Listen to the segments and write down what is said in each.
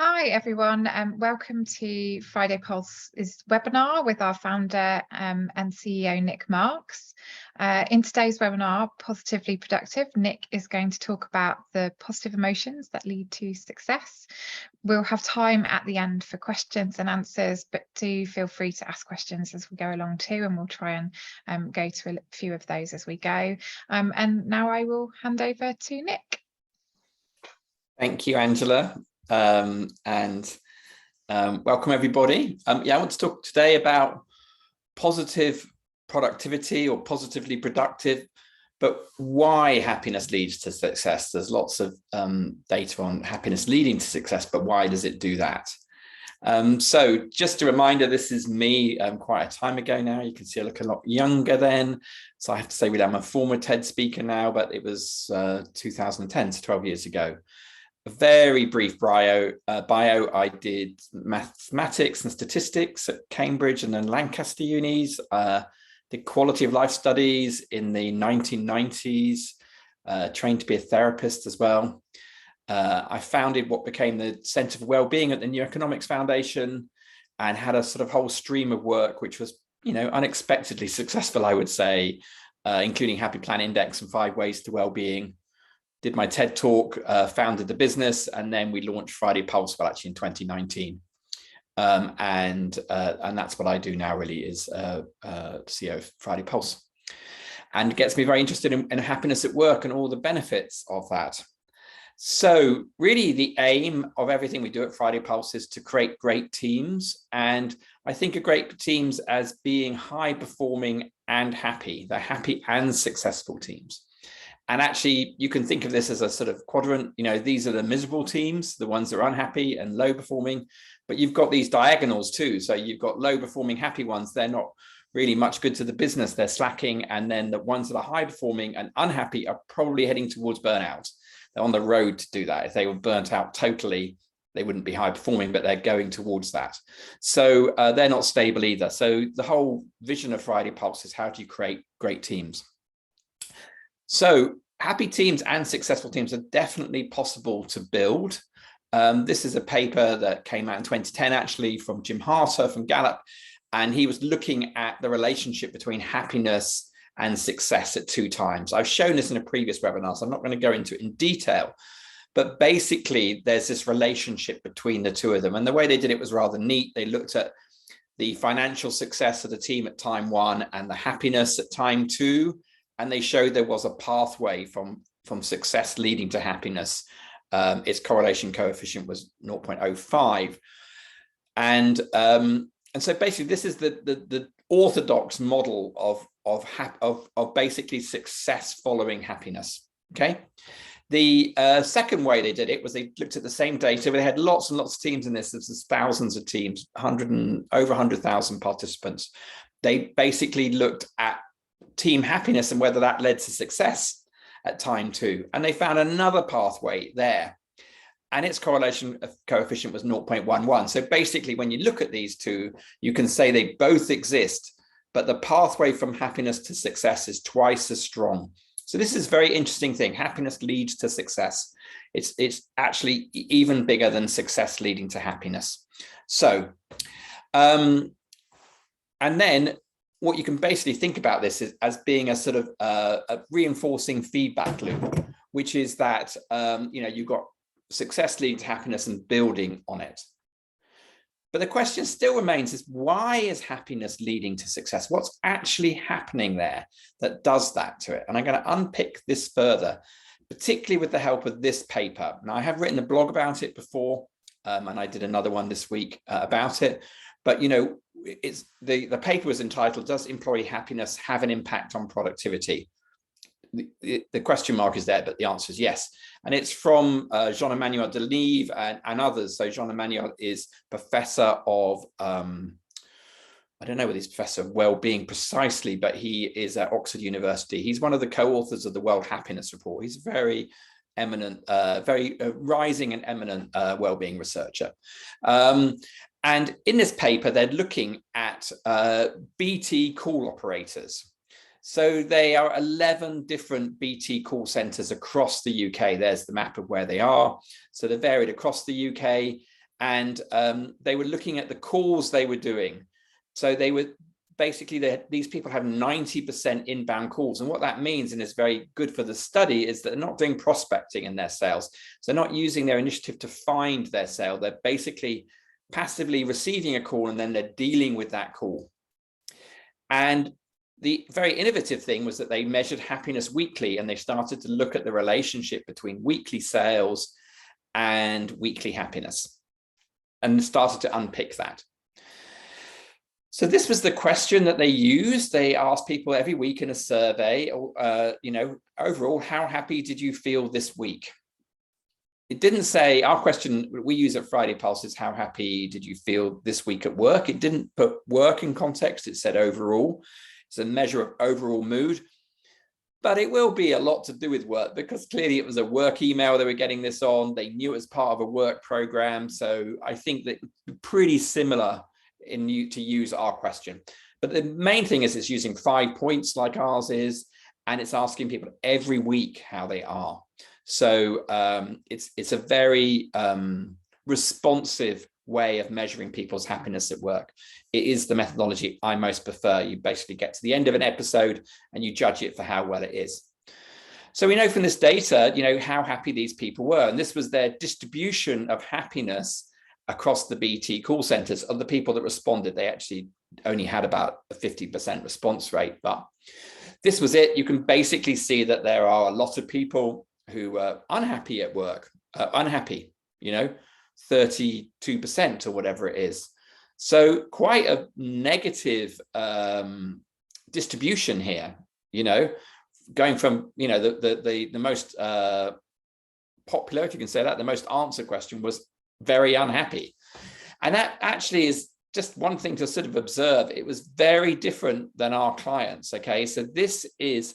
Hi everyone, welcome to Friday Pulse's webinar with our founder and CEO Nic Marks. In today's webinar, Positively Productive, Nic is going to talk about the positive emotions that lead to success. We'll have time at the end for questions and answers, but do feel free to ask questions as we go along too, and we'll try and go to a few of those as we go. And now I will hand over to Nic. Thank you, Angela. Welcome everybody. I want to talk today about positive productivity or positively productive, but why happiness leads to success. There's lots of data on happiness leading to success, but why does it do that? So just a reminder, this is me quite a time ago now. You can see I look a lot younger then. So I have to say I'm a former TED speaker now, but it was 2010, so 12 years ago. A very brief bio. I did mathematics and statistics at Cambridge and then Lancaster unis. Did quality of life studies in the 1990s. Trained to be a therapist as well. I founded what became the Centre for Wellbeing at the New Economics Foundation, and had a sort of whole stream of work which was, unexpectedly successful, I would say, including Happy Plan Index and 5 Ways to Wellbeing. Did my TED talk, founded the business, and then we launched Friday Pulse, well, actually in 2019. And that's what I do now, really, is CEO of Friday Pulse. And it gets me very interested in happiness at work and all the benefits of that. So really the aim of everything we do at Friday Pulse is to create great teams. And I think of great teams as being high performing and happy. They're happy and successful teams. And actually, you can think of this as a sort of quadrant. These are the miserable teams, the ones that are unhappy and low performing, but you've got these diagonals too. So you've got low performing, happy ones. They're not really much good to the business. They're slacking. And then the ones that are high performing and unhappy are probably heading towards burnout. They're on the road to do that. If they were burnt out totally, they wouldn't be high performing, but they're going towards that. So they're not stable either. So the whole vision of Friday Pulse is, how do you create great teams? So happy teams and successful teams are definitely possible to build. This is a paper that came out in 2010, actually, from Jim Harter from Gallup. And he was looking at the relationship between happiness and success at 2 times. I've shown this in a previous webinar, so I'm not going to go into it in detail. But basically, there's this relationship between the two of them. And the way they did it was rather neat. They looked at the financial success of the team at time 1 and the happiness at time 2. And they showed there was a pathway from success leading to happiness. Its correlation coefficient was 0.05. And so basically, this is the orthodox model of basically success following happiness. Okay. The second way they did it was they looked at the same data, but they had lots and lots of teams in this. There's thousands of teams, over 100,000 participants. They basically looked at team happiness and whether that led to success at time 2. And they found another pathway there. And its correlation coefficient was 0.11. So basically, when you look at these two, you can say they both exist, but the pathway from happiness to success is twice as strong. So this is a very interesting thing. Happiness leads to success. It's actually even bigger than success leading to happiness. So, and then what you can basically think about this is as being a sort of a reinforcing feedback loop, which is that, you've got success leading to happiness and building on it. But the question still remains is, why is happiness leading to success? What's actually happening there that does that to it? And I'm going to unpick this further, particularly with the help of this paper. Now, I have written a blog about it before, and I did another one this week about it. But, it's the paper was entitled, "Does Employee Happiness Have an Impact on Productivity?" The question mark is there, but the answer is yes. And it's from Jean-Emmanuel Deleuve and others. So Jean-Emmanuel is professor of, I don't know whether he's professor of well-being precisely, but he is at Oxford University. He's one of the co-authors of the World Happiness Report. He's a very eminent, very rising and eminent well-being researcher. And in this paper, they're looking at BT call operators. So they are 11 different BT call centres across the UK. There's the map of where they are. So they're varied across the UK. and they were looking at the calls they were doing. So they were basically, these people have 90% inbound calls. And what that means, and is very good for the study, is that they're not doing prospecting in their sales. So they're not using their initiative to find their sale. They're basically passively receiving a call, and then they're dealing with that call. And the very innovative thing was that they measured happiness weekly, and they started to look at the relationship between weekly sales and weekly happiness, and started to unpick that. So this was the question that they used. They asked people every week in a survey, overall, how happy did you feel this week? It didn't say, our question we use at Friday Pulse is, how happy did you feel this week at work? It didn't put work in context. It said overall. It's a measure of overall mood. But it will be a lot to do with work, because clearly it was a work email they were getting this on. They knew it was part of a work program. So I think that pretty similar to use our question. But the main thing is it's using 5 points like ours is, and it's asking people every week how they are. So it's a very responsive way of measuring people's happiness at work. It is the methodology I most prefer. You basically get to the end of an episode and you judge it for how well it is. So we know from this data, how happy these people were. And this was their distribution of happiness across the BT call centers. Of the people that responded, they actually only had about a 50% response rate. But this was it. You can basically see that there are a lot of people who were unhappy at work, 32% or whatever it is. So quite a negative distribution here, going from, the most popular, if you can say that, the most answered question was very unhappy. And that actually is just one thing to sort of observe. It was very different than our clients. Okay, so this is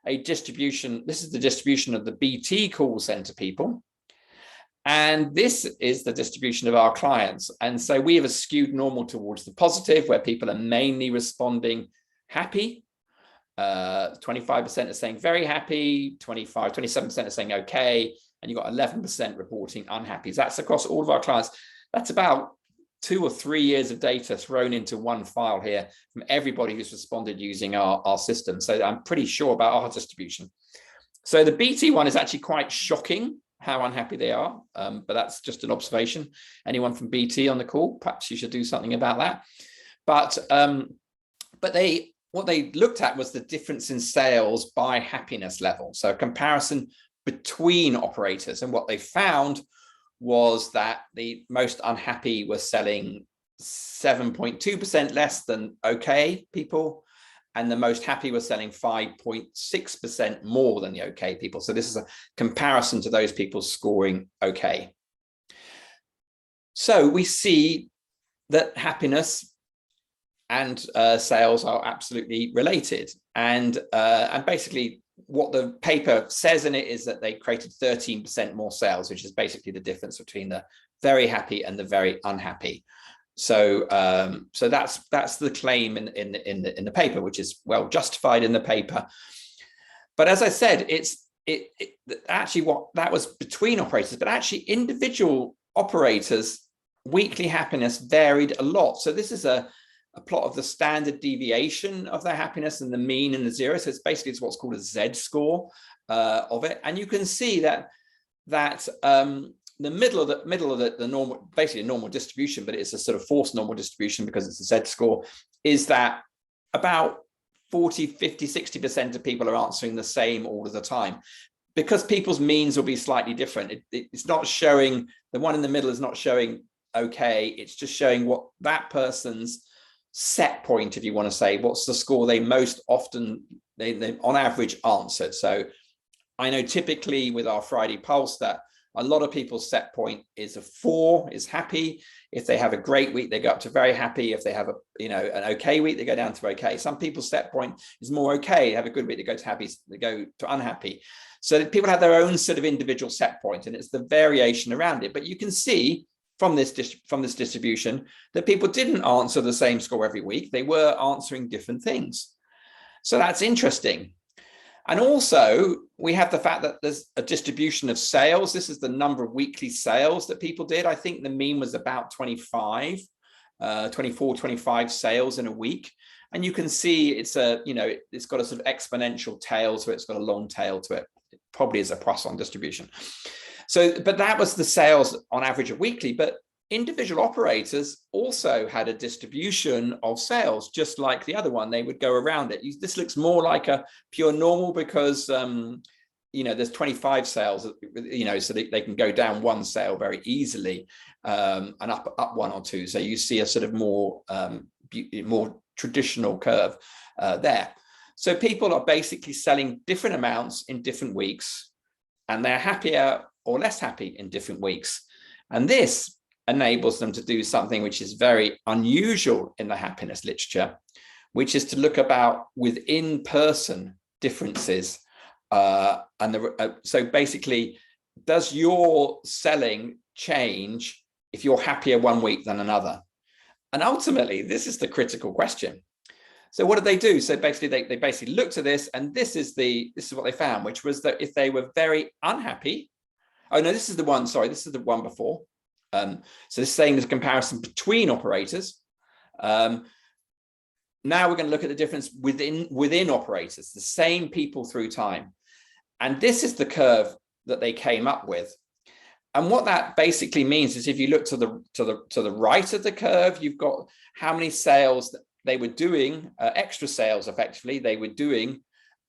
a distribution. This is the distribution of the BT call center people. And this is the distribution of our clients. And so we have a skewed normal towards the positive, where people are mainly responding happy. 25% are saying very happy, 27% are saying okay, and you've got 11% reporting unhappy. So that's across all of our clients. That's about 2 or 3 years of data thrown into one file here from everybody who's responded using our system. So I'm pretty sure about our distribution. So the BT one is actually quite shocking, how unhappy they are, but that's just an observation. Anyone from BT on the call, perhaps you should do something about that. But what they looked at was the difference in sales by happiness level. So a comparison between operators, and what they found was that the most unhappy were selling 7.2% less than okay people, and the most happy were selling 5.6% more than the okay people. So this is a comparison to those people scoring okay. So we see that happiness and sales are absolutely related. And basically what the paper says in it is that they created 13% more sales, which is basically the difference between the very happy and the very unhappy. So that's the claim in the paper, which is well justified in the paper. But as I said, it's actually what that was between operators, but actually individual operators' weekly happiness varied a lot. So this is a plot of the standard deviation of their happiness and the mean and the zero. So it's basically what's called a Z score of it, and you can see that the middle of the normal, basically a normal distribution, but it's a sort of forced normal distribution because it's a Z score, is that about 40, 50, 60% of people are answering the same all of the time, because people's means will be slightly different. It's not showing, the one in the middle is not showing okay, it's just showing what that person's set point, if you want to say, what's the score they most often, they on average answered. So I know typically with our Friday Pulse that a lot of people's set point is a 4, is happy. If they have a great week, they go up to very happy. If they have an okay week, they go down to okay. Some people's set point is more okay. They have a good week, they go to happy, they go to unhappy. So people have their own sort of individual set point, and it's the variation around it. But you can see from this distribution that people didn't answer the same score every week. They were answering different things. So that's interesting. And also we have the fact that there's a distribution of sales. This is the number of weekly sales that people did. I think the mean was about 24, 25 sales in a week. And you can see it's it's got a sort of exponential tail to it. It's got a long tail to it. It probably is a Poisson distribution. So, but that was the sales on average of weekly, but individual operators also had a distribution of sales, just like the other one. They would go around it. This looks more like a pure normal because, there's 25 sales, so they can go down one sale very easily and up one or two. So you see a sort of more traditional curve there. So people are basically selling different amounts in different weeks, and they're happier or less happy in different weeks. And this enables them to do something which is very unusual in the happiness literature, which is to look about within person differences. So basically, does your selling change if you're happier one week than another? And ultimately, this is the critical question. So what did they do? So basically, they basically looked at this, and this is what they found, which was that if they were very unhappy, oh no, this is the one. Sorry, this is the one before. So this is saying there's a comparison between operators. Now we're going to look at the difference within operators, the same people through time. And this is the curve that they came up with. And what that basically means is if you look to the right of the curve, you've got how many sales that they were doing, extra sales effectively they were doing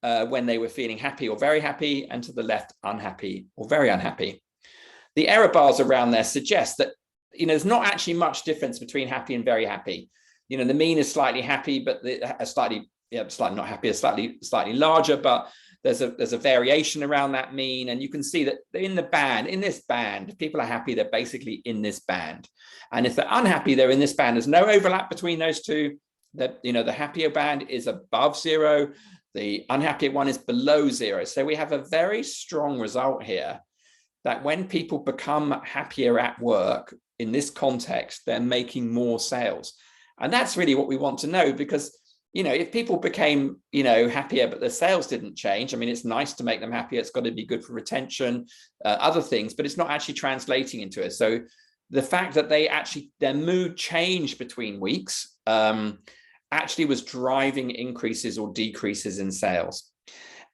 when they were feeling happy or very happy, and to the left, unhappy or very unhappy. The error bars around there suggest that, there's not actually much difference between happy and very happy. The mean is slightly happy, but slightly not happy, is slightly larger, but there's a variation around that mean. And you can see that in this band, if people are happy, they're basically in this band. And if they're unhappy, they're in this band. There's no overlap between those two. The happier band is above zero. The unhappier one is below zero. So we have a very strong result here that when people become happier at work in this context, they're making more sales. And that's really what we want to know, because, if people became, happier, but their sales didn't change, I mean, it's nice to make them happier. It's got to be good for retention, other things, but it's not actually translating into it. So the fact that their mood changed between weeks actually was driving increases or decreases in sales.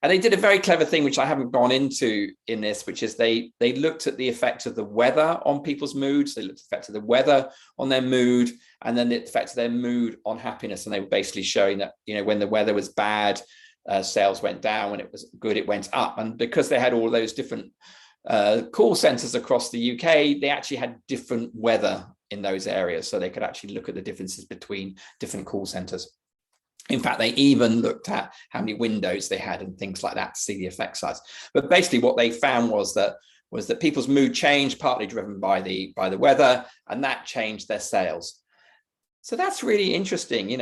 And they did a very clever thing, which I haven't gone into in this, which is they looked at the effect of the weather on people's moods. They looked at the effect of the weather on their mood, and then the effect of their mood on happiness. And they were basically showing that, when the weather was bad, sales went down. When it was good, it went up. And because they had all those different call centers across the UK, they actually had different weather in those areas. So they could actually look at the differences between different call centers. In fact, they even looked at how many windows they had and things like that to see the effect size. But basically what they found was that people's mood changed, partly driven by the weather, and that changed their sales. So that's really interesting.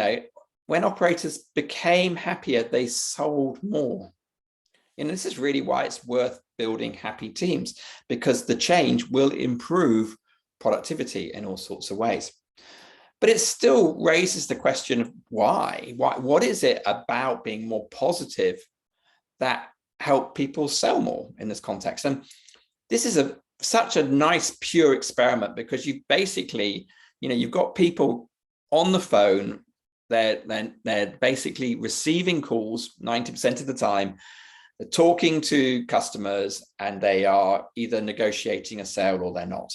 When operators became happier, they sold more. This is really why it's worth building happy teams, because the change will improve productivity in all sorts of ways. But it still raises the question of why? What is it about being more positive that help people sell more in this context? And this is such a nice, pure experiment, because you basically, you've got people on the phone, they're basically receiving calls 90% of the time, they're talking to customers, and they are either negotiating a sale or they're not.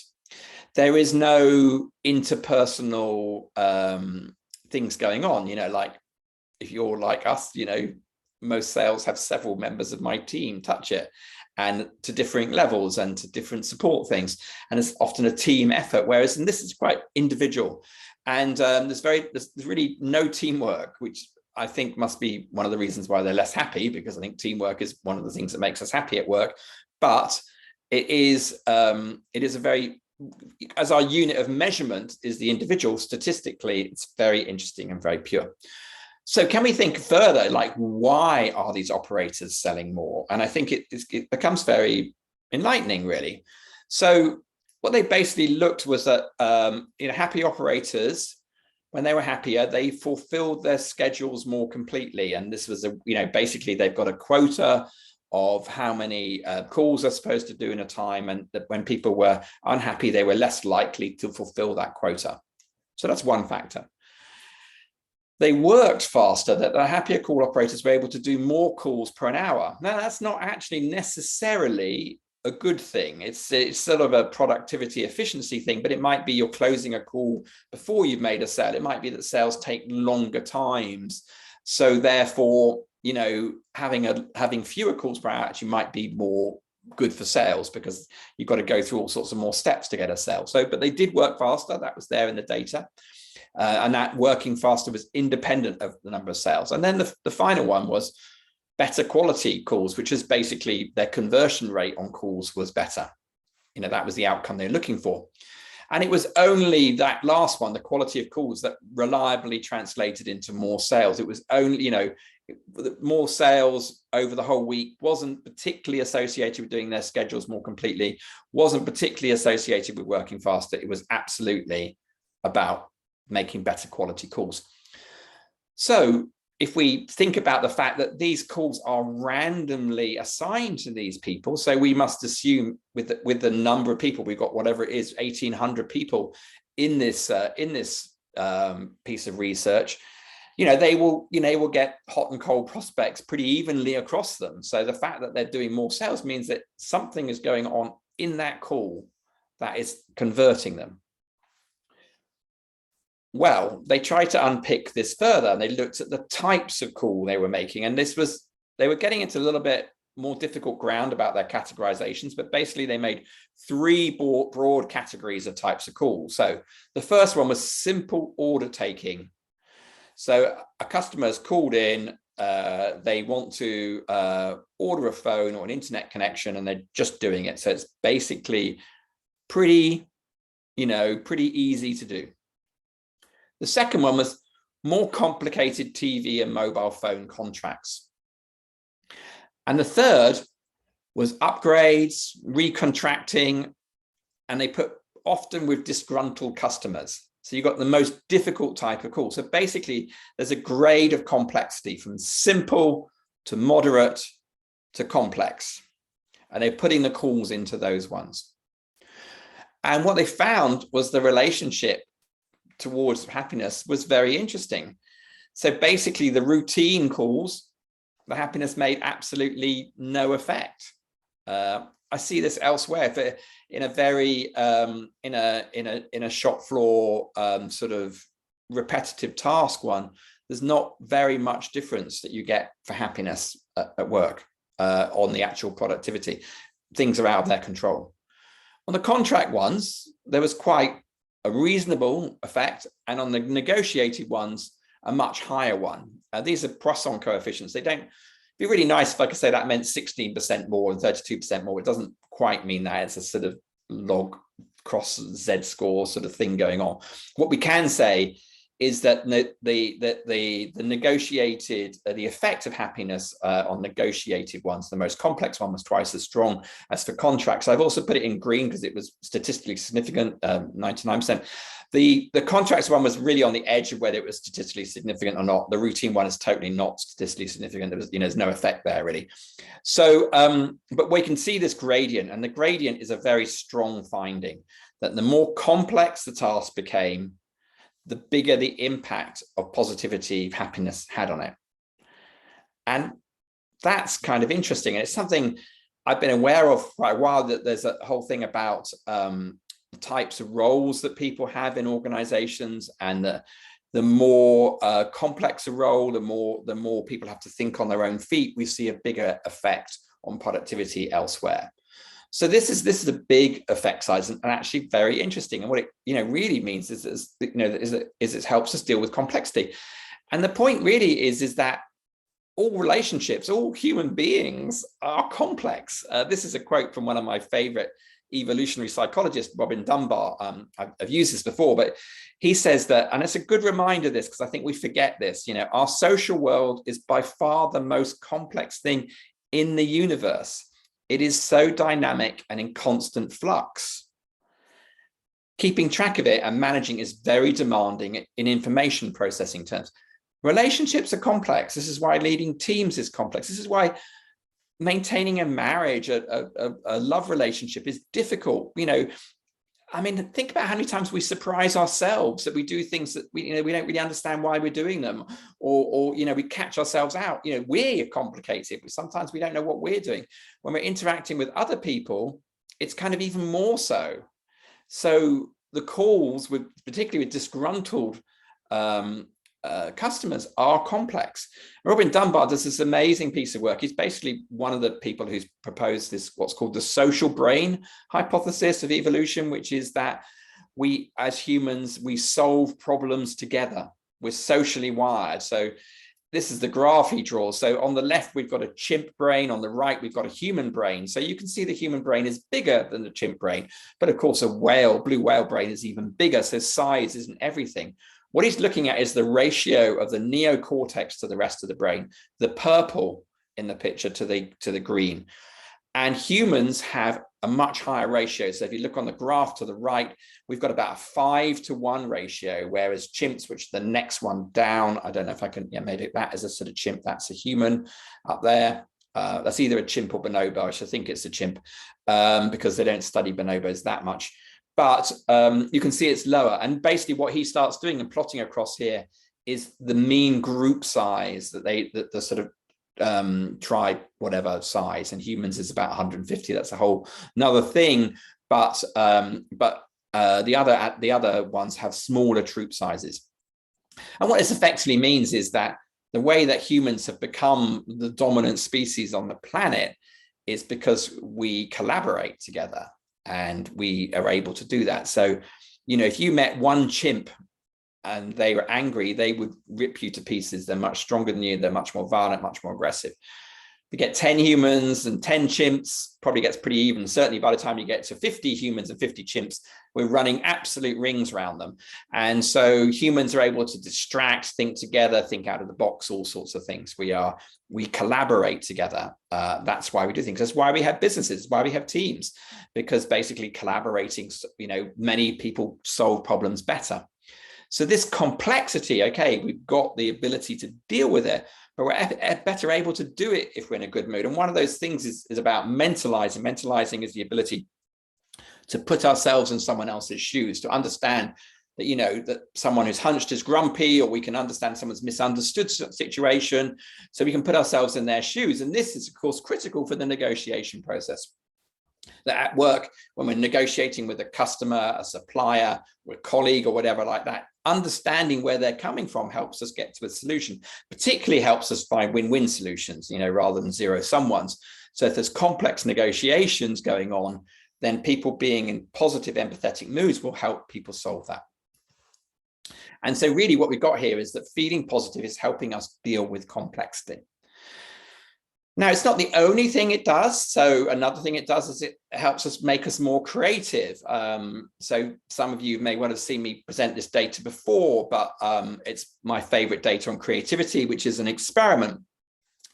There is no interpersonal things going on, like if you're like us, most sales have several members of my team touch it, and to differing levels and to different support things. And it's often a team effort, whereas in this is quite individual. And there's really no teamwork, which I think must be one of the reasons why they're less happy, because I think teamwork is one of the things that makes us happy at work. But it is a very, as our unit of measurement is the individual, statistically, it's very interesting and very pure. So can we think further, like, why are these operators selling more? And I think it becomes very enlightening, really. So what they basically looked was that happy operators when they were happier, they fulfilled their schedules more completely. And this was basically they've got a quota of how many calls they're supposed to do in a time. And that when people were unhappy, they were less likely to fulfill that quota. So that's one factor. They worked faster, that the happier call operators were able to do more calls per an hour. Now, that's not actually necessarily a good thing. It's sort of a productivity efficiency thing, but it might be you're closing a call before you've made a sale. It might be that sales take longer times. So therefore, having fewer calls per hour actually might be more good for sales, because you've got to go through all sorts of more steps to get a sale. But they did work faster. That was there in the data. And that working faster was independent of the number of sales. And then the final one was better quality calls, which is basically their conversion rate on calls was better. That was the outcome they're looking for. And it was only that last one, the quality of calls, that reliably translated into more sales. It was only, more sales over the whole week wasn't particularly associated with doing their schedules more completely, wasn't particularly associated with working faster. It was absolutely about making better quality calls. So if we think about the fact that these calls are randomly assigned to these people, so we must assume with the number of people, we've got whatever it is, 1,800 people in this piece of research, they will get hot and cold prospects pretty evenly across them. So the fact that they're doing more sales means that something is going on in that call that is converting them. Well, they tried to unpick this further, and they looked at the types of call they were making. And they were getting into a little bit more difficult ground about their categorizations, but basically they made three broad categories of types of calls. So the first one was simple order taking. So a customer has called in, they want to order a phone or an internet connection, and they're just doing it. So it's basically pretty easy to do. The second one was more complicated TV and mobile phone contracts. And the third was upgrades, recontracting, and they put often with disgruntled customers. So you've got the most difficult type of call. So basically, there's a grade of complexity from simple to moderate to complex. And they're putting the calls into those ones. And what they found was the relationship towards happiness was very interesting. So basically, the routine calls, the happiness made absolutely no effect. I see this elsewhere. In a very in a shop floor sort of repetitive task one, there's not very much difference that you get for happiness at work on the actual productivity. Things are out of their control. On the contract ones, there was quite a reasonable effect, and on the negotiated ones, a much higher one. These are Poisson coefficients. They don't be really nice if I could say that meant 16% more and 32% more. It doesn't quite mean that. It's a sort of log cross Z score sort of thing going on. What we can say is that the negotiated, the effect of happiness on negotiated ones, the most complex one, was twice as strong as for contracts. I've also put it in green because it was statistically significant, 99%. The contracts one was really on the edge of whether it was statistically significant or not. The routine one is totally not statistically significant. There was, there's no effect there really. So, but we can see this gradient, and the gradient is a very strong finding that the more complex the task became, the bigger the impact of positivity, happiness had on it. And that's kind of interesting. And it's something I've been aware of for quite a while, that there's a whole thing about the types of roles that people have in organizations, and the more complex a role, the more people have to think on their own feet, we see a bigger effect on productivity elsewhere. So this is a big effect size, and actually very interesting. And what it really means is it helps us deal with complexity. And the point really is that all relationships, all human beings are complex. This is a quote from one of my favorite evolutionary psychologists, Robin Dunbar. I've used this before, but he says that, and it's a good reminder of this because I think we forget this, our social world is by far the most complex thing in the universe. It is so dynamic and in constant flux. keeping track of it and managing is very demanding in information processing terms. Relationships are complex. This is why leading teams is complex. This is why maintaining a marriage, a love relationship is difficult. You know, I mean, think about how many times we surprise ourselves that we do things that we don't really understand why we're doing them, or you know, we catch ourselves out. You know, we're complicated. Sometimes we don't know what we're doing. When we're interacting with other people, it's kind of even more so. So the calls, particularly with disgruntled customers, are complex. Robin Dunbar does this amazing piece of work. He's basically one of the people who's proposed this, what's called the social brain hypothesis of evolution, which is that we, as humans, we solve problems together. We're socially wired. So this is the graph he draws. So on the left, we've got a chimp brain. On the right, we've got a human brain. So you can see the human brain is bigger than the chimp brain. But of course, a blue whale brain is even bigger. So size isn't everything. What he's looking at is the ratio of the neocortex to the rest of the brain, the purple in the picture to the green. And humans have a much higher ratio. So if you look on the graph to the right, we've got about a 5-to-1 ratio, whereas chimps, which are the next one down, I don't know if I can, yeah, maybe that is a sort of chimp, that's a human up there. That's either a chimp or bonobo. I should think it's a chimp because they don't study bonobos that much. But you can see it's lower. And basically what he starts doing and plotting across here is the mean group size that the sort of tribe, whatever size, and humans is about 150. That's a whole another thing. But the other ones have smaller troop sizes. And what this effectively means is that the way that humans have become the dominant species on the planet is because we collaborate together. And we are able to do that. So, you know, if you met one chimp and they were angry, they would rip you to pieces. They're much stronger than you. They're much more violent, much more aggressive. You get 10 humans and 10 chimps, probably gets pretty even. Certainly by the time you get to 50 humans and 50 chimps, we're running absolute rings around them. And so humans are able to distract, think together, think out of the box, all sorts of things. We collaborate together. That's why we do things. That's why we have businesses, why we have teams, because basically collaborating, you know, many people solve problems better. So this complexity, okay, we've got the ability to deal with it, but we're better able to do it if we're in a good mood. And one of those things is about mentalizing. Mentalizing is the ability to put ourselves in someone else's shoes, to understand that, you know, that someone who's hunched is grumpy, or we can understand someone's misunderstood situation, so we can put ourselves in their shoes. And this is, of course, critical for the negotiation process. That at work, when we're negotiating with a customer, a supplier, or a colleague, or whatever like that, understanding where they're coming from helps us get to a solution, particularly helps us find win-win solutions, you know, rather than zero-sum ones. So if there's complex negotiations going on, then people being in positive, empathetic moods will help people solve that. And so really what we've got here is that feeling positive is helping us deal with complexity. Now, it's not the only thing it does. So another thing it does is it helps us make us more creative. So some of you may well have seen me present this data before, but it's my favorite data on creativity, which is an experiment.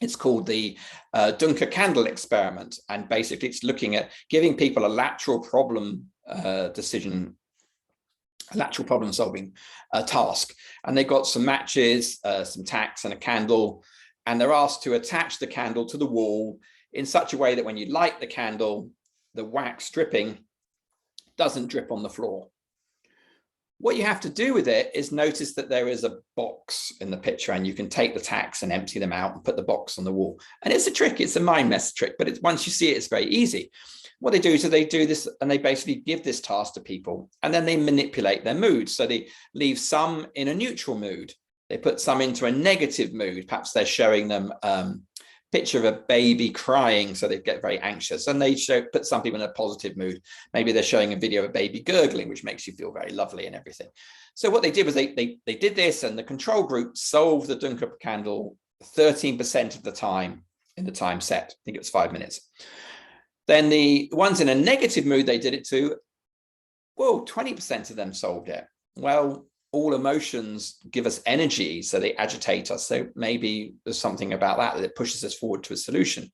It's called the Dunker Candle experiment. And basically it's looking at giving people a lateral problem solving task. And they've got some matches, some tacks and a candle. And they're asked to attach the candle to the wall in such a way that when you light the candle, the wax dripping doesn't drip on the floor. What you have to do with it is notice that there is a box in the picture, and you can take the tacks and empty them out and put the box on the wall. And it's a trick, it's a mind mess trick, but once you see it, it's very easy. What they do is they do this, and they basically give this task to people, and then they manipulate their moods. So they leave some in a neutral mood. They put some into a negative mood. Perhaps they're showing them a picture of a baby crying, so they get very anxious. And they put some people in a positive mood. Maybe they're showing a video of a baby gurgling, which makes you feel very lovely and everything. So what they did was they did this, and the control group solved the Dunker candle 13% of the time in the time set. I think it was 5 minutes. Then the ones in a negative mood they did it to, well, 20% of them solved it. Well, all emotions give us energy, so they agitate us. So maybe there's something about that that pushes us forward to a solution.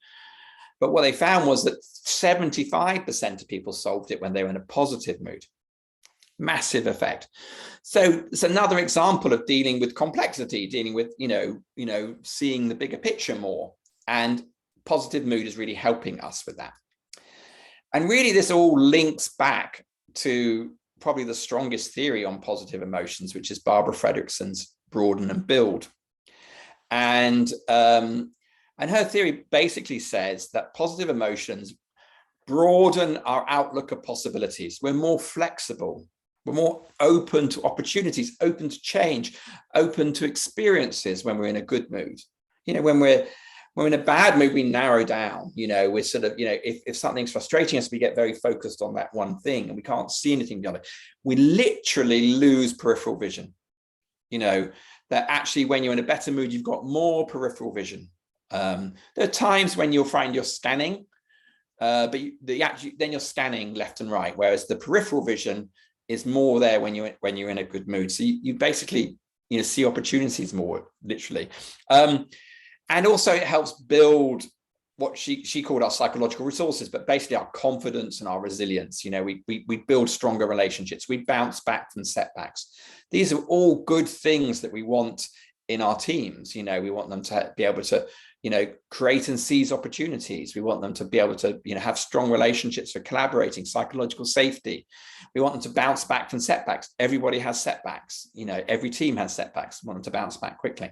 But what they found was that 75% of people solved it when they were in a positive mood. massive effect. So it's another example of dealing with complexity, dealing with, seeing the bigger picture more. And positive mood is really helping us with that. And really, this all links back to probably the strongest theory on positive emotions, which is Barbara Fredrickson's broaden and build. And her theory basically says that positive emotions broaden our outlook of possibilities. We're more flexible. We're more open to opportunities, open to change, open to experiences when we're in a good mood. When we're in a bad mood, we narrow down. We're sort of, if something's frustrating us, we get very focused on that one thing and we can't see anything beyond it. We literally lose peripheral vision. That actually when you're in a better mood, you've got more peripheral vision. There are times when you'll find you're scanning, but then you're scanning left and right, whereas the peripheral vision is more there when you're in a good mood. So you basically see opportunities more, literally. And also it helps build what she called our psychological resources, but basically our confidence and our resilience. We build stronger relationships. We bounce back from setbacks. These are all good things that we want in our teams. We want them to be able to, create and seize opportunities. We want them to be able to, have strong relationships for collaborating, psychological safety. We want them to bounce back from setbacks. Everybody has setbacks. Every team has setbacks. We want them to bounce back quickly.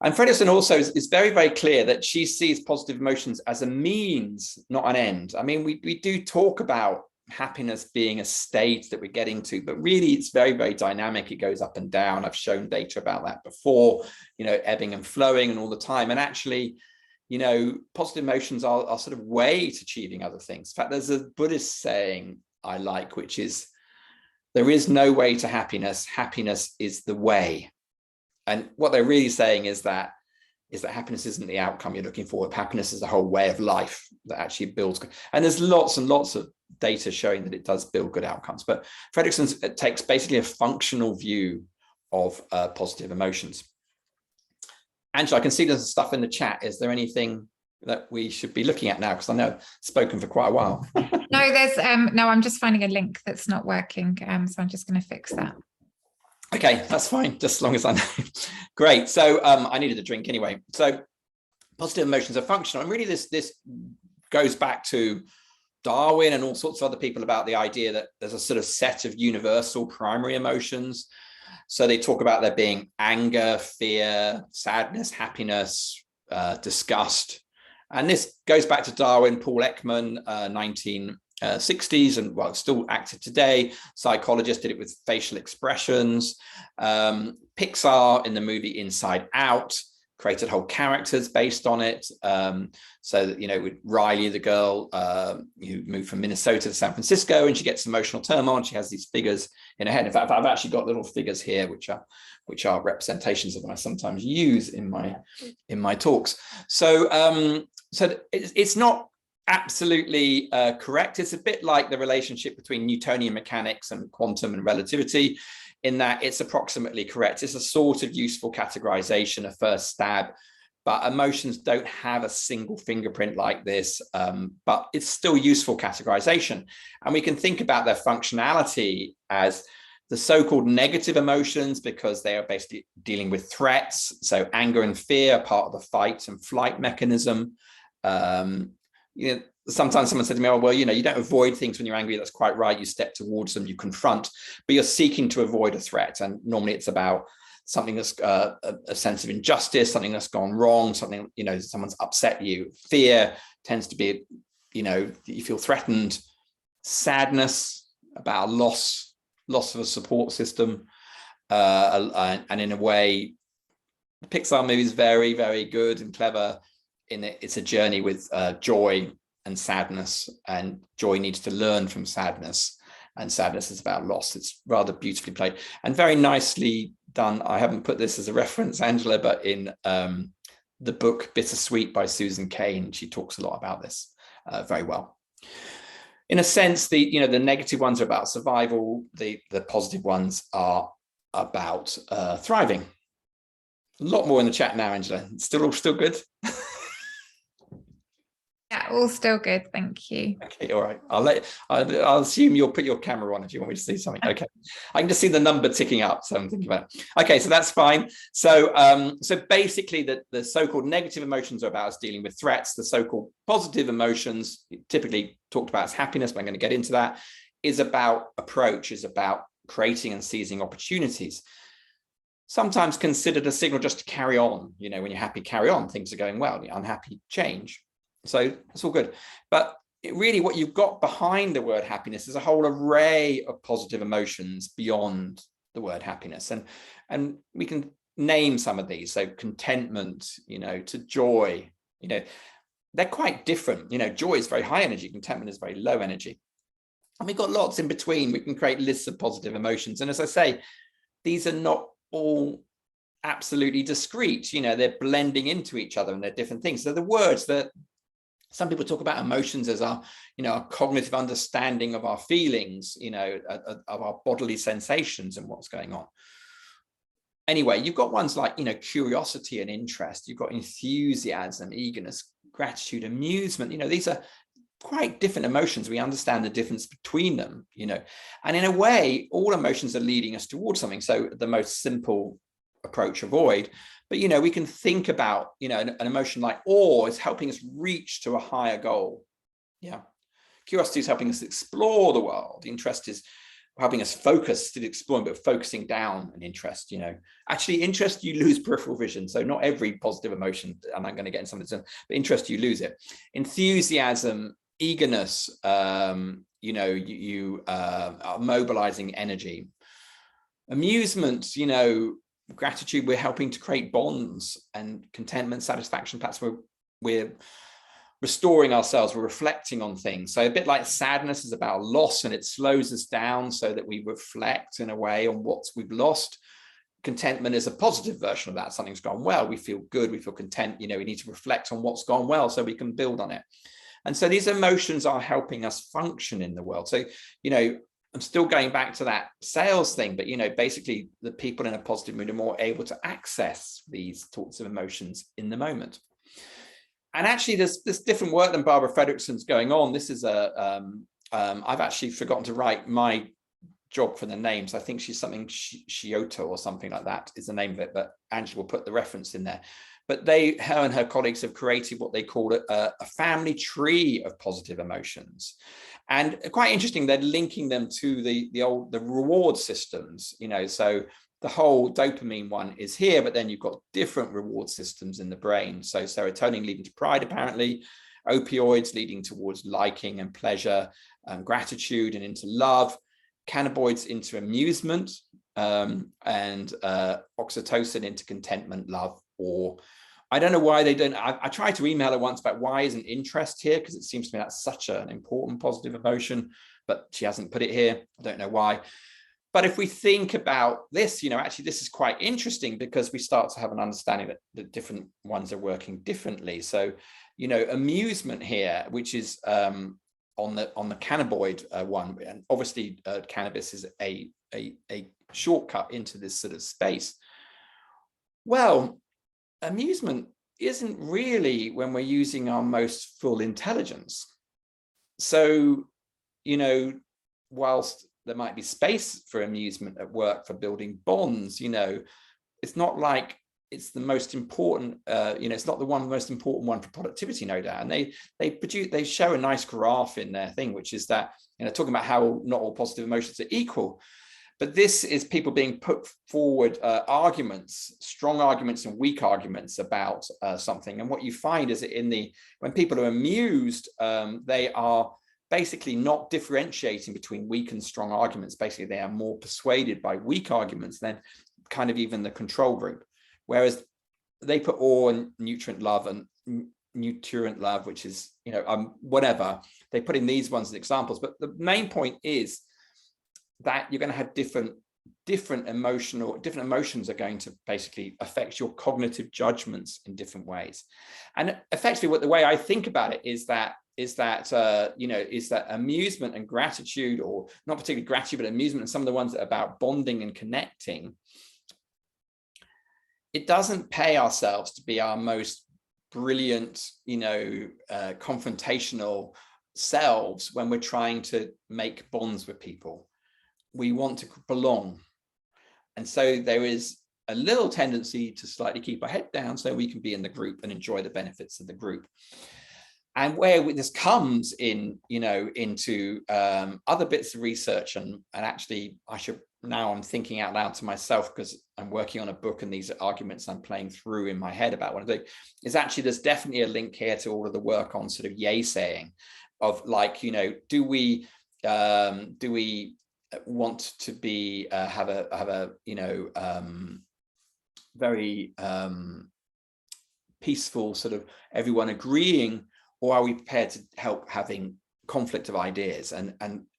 And Fredrickson also is very, very clear that she sees positive emotions as a means, not an end. I mean, we do talk about happiness being a state that we're getting to, but really it's very, very dynamic. It goes up and down. I've shown data about that before, ebbing and flowing and all the time. And actually, positive emotions are sort of way to achieving other things. In fact, there's a Buddhist saying I like, which is, there is no way to happiness. Happiness is the way. And what they're really saying is that happiness isn't the outcome you're looking for. Happiness is a whole way of life that actually builds. And there's lots and lots of data showing that it does build good outcomes. But Fredrickson takes basically a functional view of positive emotions. Angela, I can see there's stuff in the chat. Is there anything that we should be looking at now? Because I know I've spoken for quite a while. No, there's no, I'm just finding a link that's not working. So I'm just going to fix that. Okay, that's fine, just as long as I know. Great. So I needed a drink anyway. So positive emotions are functional. And really this goes back to Darwin and all sorts of other people about the idea that there's a sort of set of universal primary emotions. So they talk about there being anger, fear, sadness, happiness, disgust. And this goes back to Darwin, Paul Ekman, 1960s, and well, it's still active today. Psychologists did it with facial expressions. Pixar in the movie Inside Out created whole characters based on it. So that, with Riley, the girl who moved from Minnesota to San Francisco, and she gets emotional turmoil, and she has these figures in her head. In fact, I've actually got little figures here, which are representations of what I sometimes use in my talks. So it's not absolutely correct. It's a bit like the relationship between Newtonian mechanics and quantum and relativity, in that it's approximately correct. It's a sort of useful categorization, a first stab, but emotions don't have a single fingerprint like this, but it's still useful categorization. And we can think about their functionality as the so-called negative emotions, because they are basically dealing with threats. So anger and fear are part of the fight and flight mechanism. Sometimes someone said to me, oh, well, you don't avoid things when you're angry. That's quite right. You step towards them, you confront, but you're seeking to avoid a threat. And normally it's about something that's a sense of injustice, something that's gone wrong, something, someone's upset you. Fear tends to be, you feel threatened. Sadness, about a loss of a support system. And in a way, the Pixar movie is very, very good and clever in it. It's a journey with joy and sadness, and joy needs to learn from sadness, and sadness is about loss. It's rather beautifully played and very nicely done. I haven't put this as a reference, Angela, but in the book Bittersweet by Susan Cain, she talks a lot about this very well. In a sense, the negative ones are about survival. The positive ones are about thriving. A lot more in the chat now, Angela. Still good. Yeah, all still good, thank you. Okay, all right. I'll assume you'll put your camera on if you want me to see something. Okay, I can just see the number ticking up, so I'm thinking about it. Okay, so that's fine. So so basically, the so-called negative emotions are about us dealing with threats. The so-called positive emotions, typically talked about as happiness, but I'm going to get into that, is about approach, is about creating and seizing opportunities. Sometimes considered a signal just to carry on. You know, when you're happy, carry on. Things are going well. You're unhappy, change. So it's all good. But really what you've got behind the word happiness is a whole array of positive emotions beyond the word happiness. And we can name some of these. So contentment, you know, to joy, you know, they're quite different. You know, joy is very high energy. Contentment is very low energy. And we've got lots in between. We can create lists of positive emotions. And as I say, these are not all absolutely discrete. You know, they're blending into each other and they're different things. So the words that some people talk about emotions as our, you know, our cognitive understanding of our feelings, you know, of our bodily sensations and what's going on. Anyway, you've got ones like, you know, curiosity and interest. You've got enthusiasm, eagerness, gratitude, amusement. You know, these are quite different emotions. We understand the difference between them, you know, and in a way, all emotions are leading us towards something. So the most simple approach, avoid. But, you know, we can think about, you know, an emotion like awe is helping us reach to a higher goal. Yeah. Curiosity is helping us explore the world. Interest is helping us focus, still exploring, but focusing down an interest, you know. Actually, interest, you lose peripheral vision. So not every positive emotion, and I'm going to get into some of this, but interest, you lose it. Enthusiasm, eagerness, you know, you are mobilizing energy. Amusement, you know, gratitude, we're helping to create bonds, and contentment, satisfaction, perhaps we're restoring ourselves, we're reflecting on things. So a bit like sadness is about loss, and it slows us down so that we reflect in a way on what we've lost. Contentment is a positive version of that. Something's gone well, we feel good, we feel content. You know, we need to reflect on what's gone well so we can build on it. And so these emotions are helping us function in the world. So, you know, I'm still going back to that sales thing, but, you know, basically the people in a positive mood are more able to access these sorts of emotions in the moment. And actually there's different work than Barbara Fredrickson's going on. This is I've actually forgotten to write my job for the names. I think she's something Shioto or something like that is the name of it, but Angela will put the reference in there. But her and her colleagues have created what they call a family tree of positive emotions. And quite interesting, they're linking them to the reward systems, you know, so the whole dopamine one is here, but then you've got different reward systems in the brain. So serotonin leading to pride, apparently, opioids leading towards liking and pleasure, gratitude and into love, cannabinoids into amusement, and oxytocin into contentment, love, or I don't know why they don't. I tried to email her once about why isn't interest here, because it seems to me that's such an important positive emotion, but she hasn't put it here. I don't know why. But if we think about this, you know, actually this is quite interesting because we start to have an understanding that the different ones are working differently. So, you know, amusement here, which is on the cannabinoid one, and obviously cannabis is a shortcut into this sort of space. Well, amusement isn't really when we're using our most full intelligence. So, you know, whilst there might be space for amusement at work for building bonds, you know, it's not like it's the most important, you know, it's not the most important one for productivity, no doubt. And they show a nice graph in their thing, which is that, you know, talking about how not all positive emotions are equal. But this is people being put forward arguments, strong arguments and weak arguments about something. And what you find is that when people are amused, they are basically not differentiating between weak and strong arguments. Basically, they are more persuaded by weak arguments than kind of even the control group. Whereas they put awe and nutrient love and nutrient love, which is, you know, whatever. They put in these ones as examples. But the main point is that you're going to have different emotions are going to basically affect your cognitive judgments in different ways. And effectively, the way I think about it is that amusement and gratitude, or not particularly gratitude, but amusement, and some of the ones that are about bonding and connecting, it doesn't pay ourselves to be our most brilliant, confrontational selves when we're trying to make bonds with people. We want to belong. And so there is a little tendency to slightly keep our head down so we can be in the group and enjoy the benefits of the group. And where this comes in, into other bits of research, and actually I'm thinking out loud to myself because I'm working on a book and these are arguments I'm playing through in my head about what I do, is actually there's definitely a link here to all of the work on sort of yay saying of like, do we want to be have a very peaceful sort of everyone agreeing, or are we prepared to help having conflict of ideas? And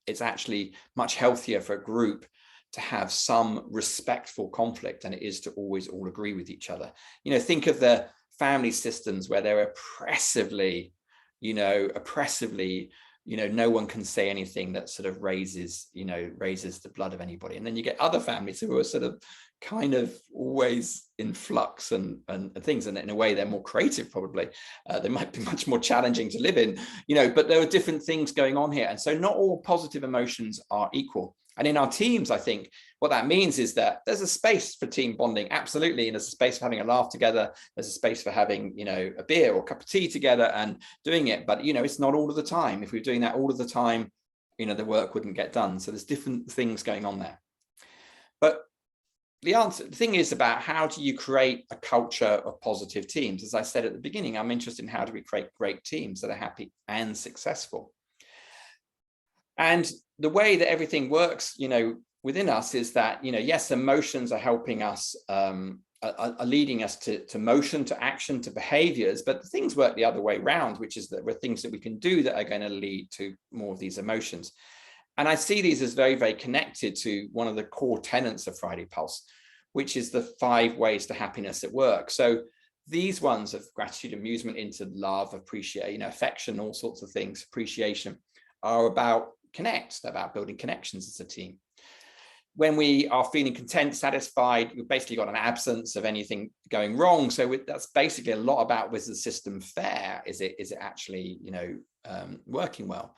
it's actually much healthier for a group to have some respectful conflict than it is to always all agree with each other. Think of the family systems where they're oppressively, no one can say anything that sort of raises the blood of anybody. And then you get other families who are sort of kind of always in flux and things, and in a way they're more creative probably. They might be much more challenging to live in, but there are different things going on here. And so not all positive emotions are equal. And in our teams, I think what that means is that there's a space for team bonding, absolutely. And there's a space for having a laugh together. There's a space for having, a beer or a cup of tea together and doing it. But, it's not all of the time. If we were doing that all of the time, the work wouldn't get done. So there's different things going on there. But the thing is about how do you create a culture of positive teams? As I said at the beginning, I'm interested in how do we create great teams that are happy and successful. And the way that everything works, within us is that, yes, emotions are helping us, are leading us to motion, to action, to behaviors, but things work the other way around, which is that there are things that we can do that are going to lead to more of these emotions. And I see these as very, very connected to one of the core tenets of Friday Pulse, which is the 5 ways to happiness at work. So these ones of gratitude, amusement, into love, appreciate, affection, all sorts of things, appreciation, are about connect, about building connections as a team. When we are feeling content, satisfied, we've basically got an absence of anything going wrong. So that's basically a lot about, was the system fair? Is it actually, working well?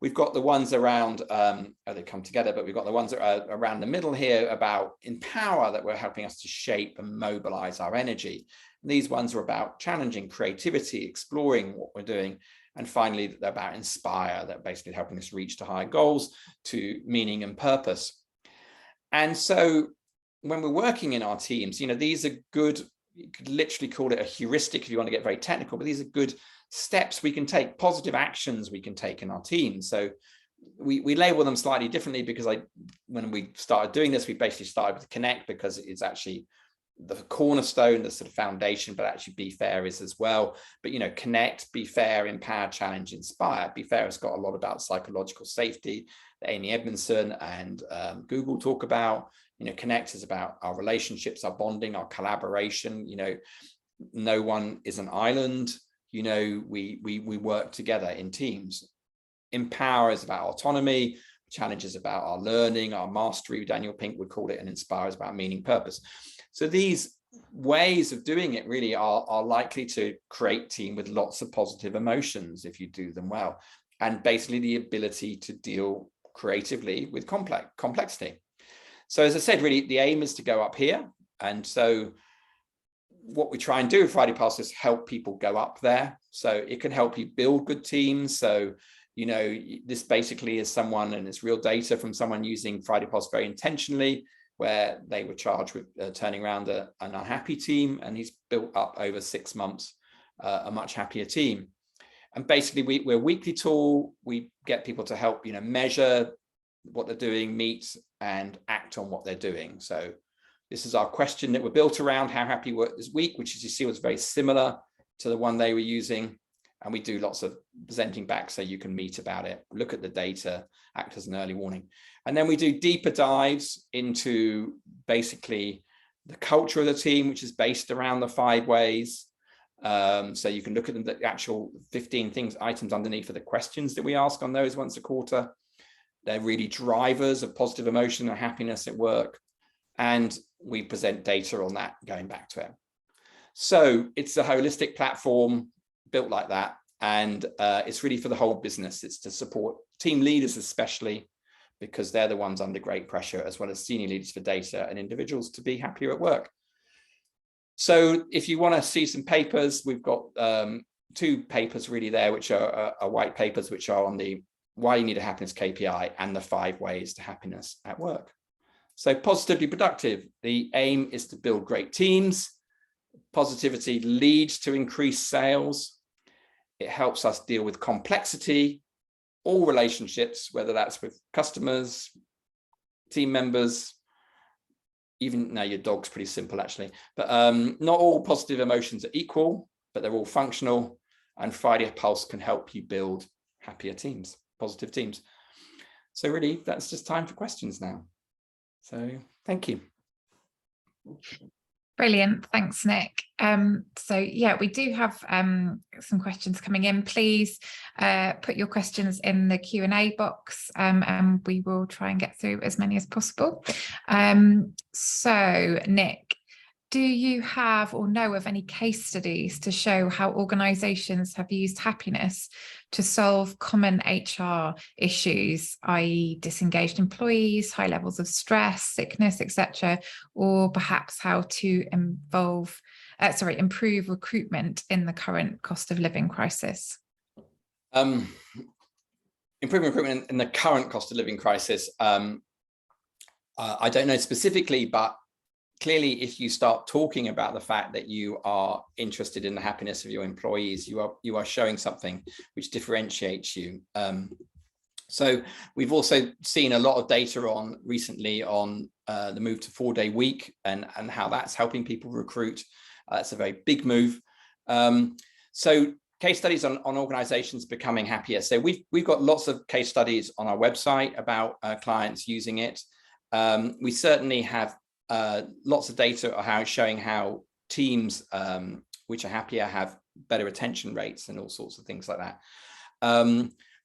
We've got the ones around, they come together, but we've got the ones that are around the middle here about empower, that we're helping us to shape and mobilize our energy. And these ones are about challenging creativity, exploring what we're doing. And finally, they're about inspire, that basically helping us reach to higher goals, to meaning and purpose. And so when we're working in our teams, these are good, you could literally call it a heuristic if you want to get very technical, but these are good steps we can take, positive actions we can take in our teams. So we label them slightly differently because when we started doing this, we basically started with connect because it's actually the cornerstone, the sort of foundation, but actually be fair is as well. But connect, be fair, empower, challenge, inspire. Be fair has got a lot about psychological safety that Amy Edmondson and Google talk about. Connect is about our relationships, our bonding, our collaboration. No one is an island. We work together in teams. Empower is about autonomy. Challenge is about our learning, our mastery, Daniel Pink would call it, and inspire is about meaning, purpose. So these ways of doing it really are likely to create team with lots of positive emotions if you do them well, and basically the ability to deal creatively with complexity. So as I said, really the aim is to go up here. And so what we try and do with Friday Pulse is help people go up there. So it can help you build good teams. So this basically is someone, and it's real data from someone using Friday Pulse very intentionally, where they were charged with turning around an unhappy team, and he's built up over 6 months a much happier team. And basically we're a weekly tool. We get people to help measure what they're doing, meet and act on what they're doing. So this is our question that we're built around, how happy you work this week, which as you see was very similar to the one they were using. And we do lots of presenting back so you can meet about it, look at the data, act as an early warning. And then we do deeper dives into basically the culture of the team, which is based around the 5 ways. So you can look at the actual 15 items underneath for the questions that we ask on those once a quarter. They're really drivers of positive emotion and happiness at work. And we present data on that going back to it. So it's a holistic platform built like that. And it's really for the whole business. It's to support team leaders, especially because they're the ones under great pressure, as well as senior leaders for data and individuals to be happier at work. So if you want to see some papers, we've got 2 papers really there, which are white papers, which are on the why you need a happiness KPI and the 5 ways to happiness at work. So positively productive. The aim is to build great teams. Positivity leads to increased sales. It helps us deal with complexity, all relationships, whether that's with customers, team members, even now your dog's pretty simple actually, but not all positive emotions are equal, but they're all functional, and Friday Pulse can help you build happier teams, positive teams. So really, that's just time for questions now. So thank you. Brilliant. Thanks, Nic. So yeah, we do have some questions coming in. Please put your questions in the Q&A box, and we will try and get through as many as possible. So Nic, do you have or know of any case studies to show how organisations have used happiness to solve common HR issues, i.e. disengaged employees, high levels of stress, sickness, etc., or perhaps how to improve recruitment in the current cost of living crisis? Improving recruitment in the current cost of living crisis, I don't know specifically, but clearly, if you start talking about the fact that you are interested in the happiness of your employees, you are showing something which differentiates you. So we've also seen a lot of data recently on the move to 4-day week and how that's helping people recruit. That's a very big move. So case studies on organizations becoming happier. So we've got lots of case studies on our website about clients using it. We certainly have lots of data showing how teams which are happier have better retention rates and all sorts of things like that.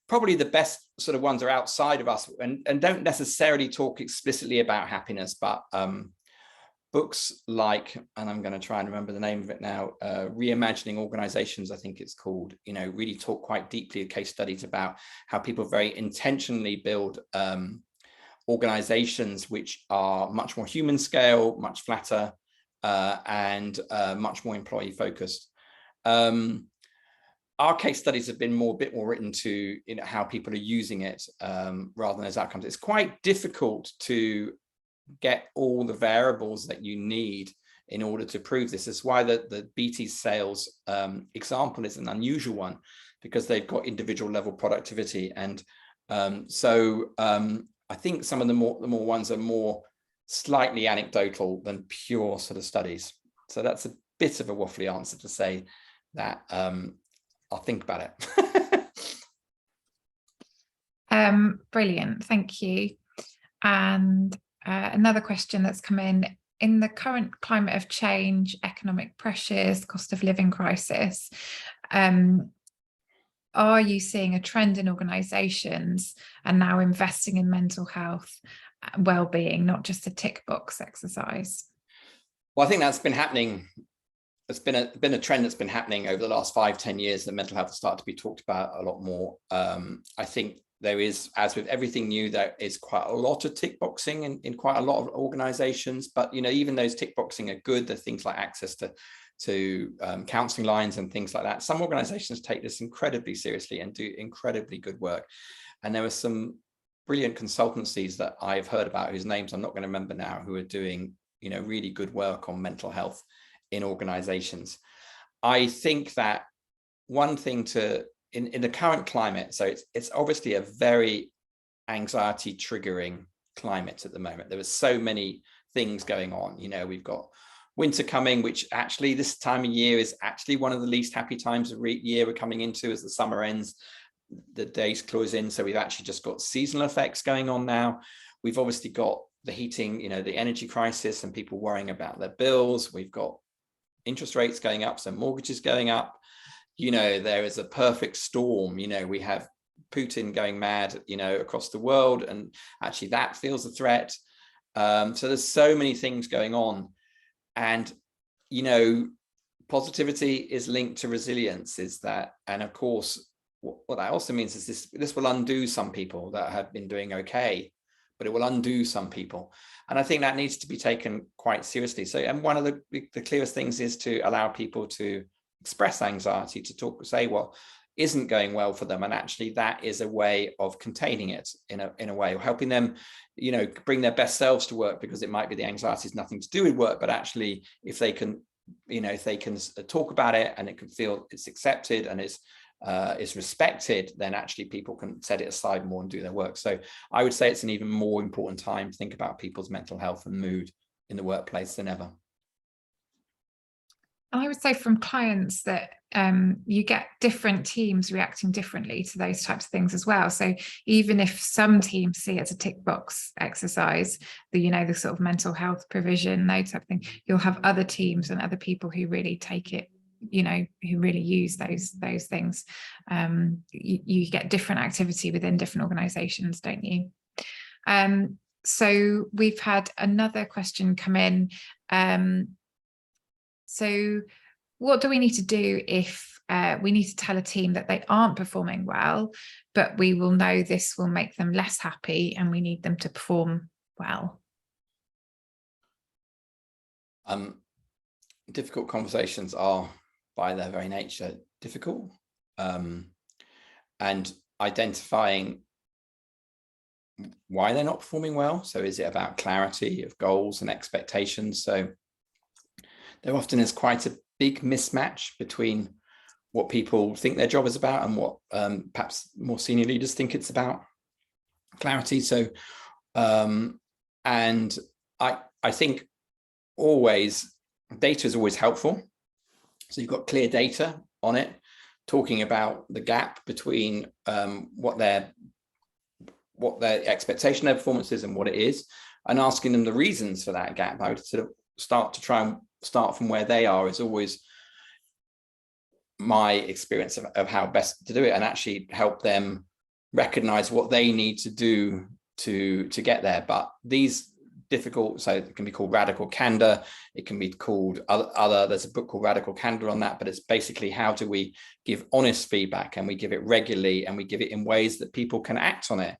Probably the best sort of ones are outside of us and don't necessarily talk explicitly about happiness, but books like, and I'm going to try and remember the name of it now, Reimagining Organizations, I think it's called, really talk quite deeply case studies about how people very intentionally build organizations which are much more human scale, much flatter, and much more employee focused. Our case studies have been a bit more written to how people are using it rather than as outcomes. It's quite difficult to get all the variables that you need in order to prove this. It's why the BT sales example is an unusual one, because they've got individual level productivity. And I think some of the more ones are more slightly anecdotal than pure sort of studies. So that's a bit of a waffly answer to say that. I'll think about it. Brilliant, thank you. And another question that's come in the current climate of change, economic pressures, cost of living crisis, are you seeing a trend in organisations and now investing in mental health, well-being, not just a tick box exercise? Well, I think that's been happening. It's been a trend that's been happening over the last 5-10 years, that mental health has started to be talked about a lot more. I think there is, as with everything new, there is quite a lot of tick boxing in quite a lot of organizations, but even those tick boxing are good. There are things like access to counseling lines and things like that. Some organizations take this incredibly seriously and do incredibly good work. And there are some brilliant consultancies that I've heard about, whose names I'm not going to remember now, who are doing really good work on mental health in organizations. I think that one thing in the current climate, so it's obviously a very anxiety triggering climate at the moment. There are so many things going on. We've got winter coming, which actually this time of year is actually one of the least happy times of year we're coming into, as the summer ends, the days close in. So we've actually just got seasonal effects going on now. We've obviously got the heating, the energy crisis and people worrying about their bills. We've got interest rates going up, so mortgages going up. There is a perfect storm. We have Putin going mad, across the world, and actually that feels a threat. So there's so many things going on, and positivity is linked to resilience, is that, and of course, what that also means is this will undo some people that have been doing okay, but it will undo some people. And I think that needs to be taken quite seriously. So, and one of the clearest things is to allow people to express anxiety, to talk, say what isn't going well for them. And actually that is a way of containing it in a way, or helping them, you know, bring their best selves to work, because it might be the anxiety is nothing to do with work, but actually if they can, you know, if they can talk about it and it can feel it's accepted and is respected, then actually people can set it aside more and do their work. So I would say it's an even more important time to think about people's mental health and mood in the workplace than ever. I would say from clients that you get different teams reacting differently to those types of things as well. So even if some teams see it as a tick box exercise, you know, the sort of mental health provision, those type of thing, you'll have other teams and other people who really take it, you know, who really use those things. You get different activity within different organizations, don't you? So we've had another question come in. So what do we need to do if we need to tell a team that they aren't performing well, but we will know this will make them less happy and we need them to perform well? Difficult conversations are, by their very nature, difficult, and identifying why they're not performing well. So is it about clarity of goals and expectations? So there often is quite a big mismatch between what people think their job is about and what perhaps more senior leaders think it's about. Clarity. So, and I think always data is always helpful. So you've got clear data on it, talking about the gap between what their expectation, their performance is and what it is, and asking them the reasons for that gap. I would sort of try and start from where they are is always my experience of how best to do it, and actually help them recognize what they need to do to get there. But these difficult, so it can be called radical candor, it can be called there's a book called Radical Candor on that, but it's basically how do we give honest feedback, and we give it regularly, and we give it in ways that people can act on it.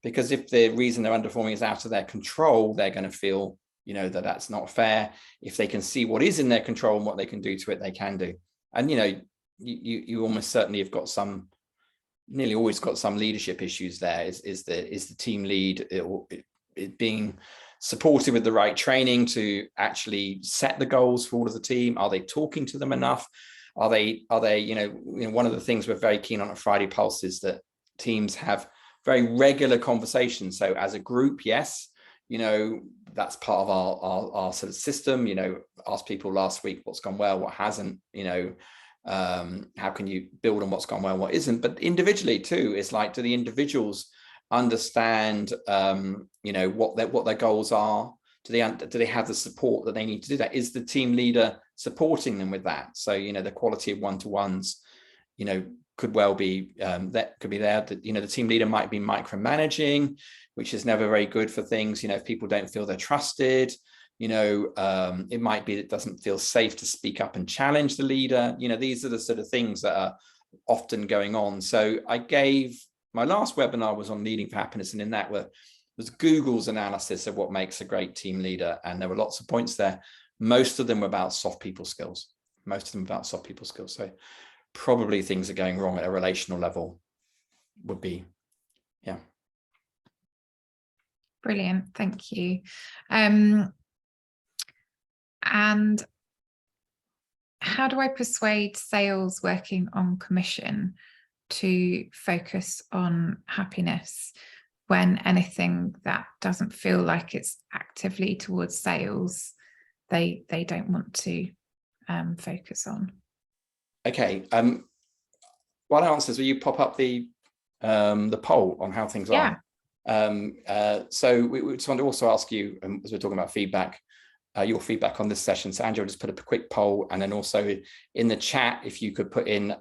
Because if the reason they're underperforming is out of their control, they're going to feel, you know, that's not fair. If they can see what is in their control and what they can do to it, they can do. And, you know, you almost certainly have got nearly always got some leadership issues there. Is the team lead it being supported with the right training to actually set the goals for all of the team? Are they talking to them enough? Are they, you know, one of the things we're very keen on at Friday Pulse is that teams have very regular conversations. So as a group, yes, you know, that's part of our sort of system, you know, ask people last week what's gone well, what hasn't, you know, how can you build on what's gone well, what isn't. But individually too, it's like, do the individuals understand, you know, what their goals are? Do they have the support that they need to do that? Is the team leader supporting them with that? So, you know, the quality of one-to-ones, you know, could well be that could be there. That, you know, the team leader might be micromanaging, which is never very good for things. You know, if people don't feel they're trusted, you know, it might be that it doesn't feel safe to speak up and challenge the leader. You know, these are the sort of things that are often going on. So my last webinar was on leading for happiness, and in that was Google's analysis of what makes a great team leader. And there were lots of points there. Most of them were about soft people skills. So probably things are going wrong at a relational level would be, yeah. Brilliant, thank you. And how do I persuade sales working on commission to focus on happiness when anything that doesn't feel like it's actively towards sales, they don't want to focus on? Okay. One answer is, will you pop up the poll on how things are? So we just want to also ask you, as we're talking about feedback, your feedback on this session. So Andrew, just put up a quick poll, and then also in the chat, if you could put in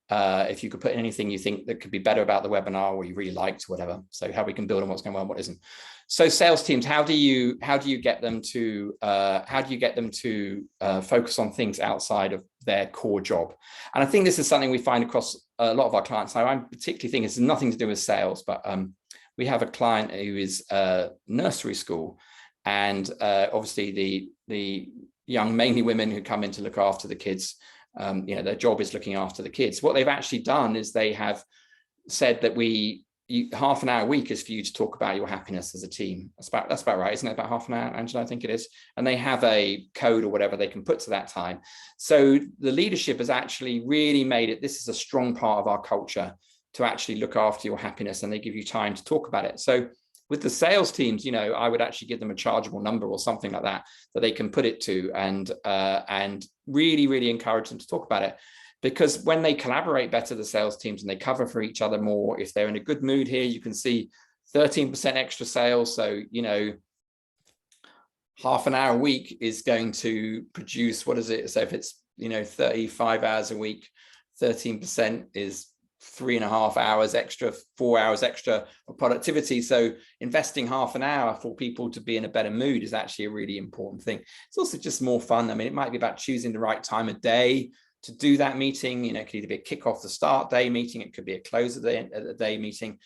if you could put in anything you think that could be better about the webinar or you really liked, whatever. So how we can build on what's going well and what isn't. So sales teams, how do you get them to focus on things outside of their core job? And I think this is something we find across a lot of our clients. Now, I'm particularly thinking it's nothing to do with sales, but we have a client who is nursery school, and obviously the young, mainly women who come in to look after the kids, their job is looking after the kids. What they've actually done is they have said that half an hour a week is for you to talk about your happiness as a team. That's about right, isn't it? About half an hour, Angela, I think it is. And they have a code or whatever they can put to that time. So the leadership has actually really made it, this is a strong part of our culture, to actually look after your happiness, and they give you time to talk about it. So with the sales teams, I would actually give them a chargeable number or something like that they can put it to, and really, really encourage them to talk about it. Because when they collaborate better, the sales teams, and they cover for each other more, if they're in a good mood here, you can see 13% extra sales. So, half an hour a week is going to produce, what is it? So if it's, 35 hours a week, 13% is 3.5 hours extra, 4 hours extra of productivity. So investing half an hour for people to be in a better mood is actually a really important thing. It's also just more fun. I mean, it might be about choosing the right time of day to do that meeting. It could either be a kickoff the start day meeting, it could be a close of the day meeting,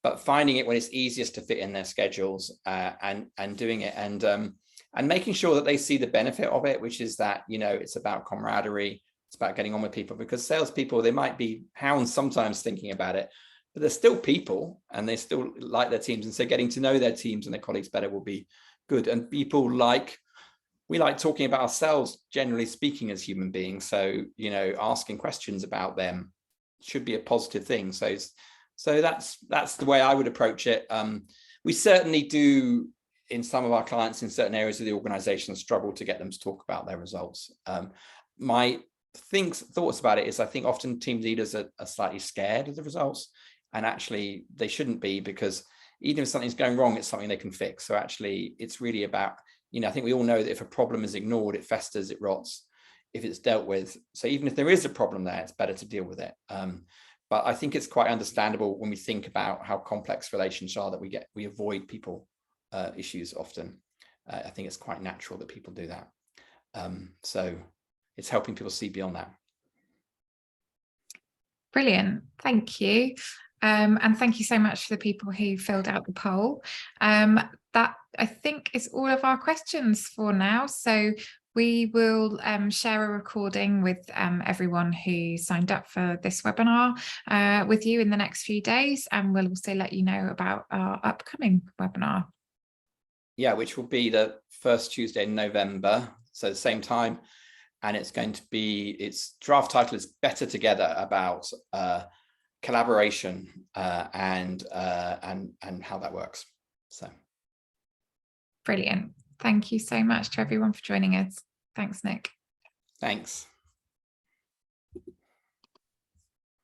but finding it when it's easiest to fit in their schedules, and doing it, and making sure that they see the benefit of it, which is that, it's about camaraderie. It's about getting on with people, because salespeople, they might be hounds sometimes thinking about it, but they're still people and they still like their teams. And so getting to know their teams and their colleagues better will be good. And we like talking about ourselves, generally speaking, as human beings. So, asking questions about them should be a positive thing. So that's the way I would approach it. We certainly do, in some of our clients, in certain areas of the organization, struggle to get them to talk about their results. My thoughts about it is, I think often team leaders are slightly scared of the results, and actually they shouldn't be, because even if something's going wrong, it's something they can fix. So actually it's really about, I think we all know that if a problem is ignored, it festers, it rots, if it's dealt with. So even if there is a problem there, it's better to deal with it. But I think it's quite understandable when we think about how complex relations are that we avoid people issues often. I think it's quite natural that people do that. So it's helping people see beyond that. Brilliant, thank you. And thank you so much for the people who filled out the poll. That, I think, is all of our questions for now. So we will share a recording with everyone who signed up for this webinar with you in the next few days, and we'll also let you know about our upcoming webinar. Yeah, which will be the first Tuesday in November, so the same time. And it's going to be, its draft title is Better Together, about collaboration and how that works. So brilliant. Thank you so much to everyone for joining us. Thanks, Nic. Thanks.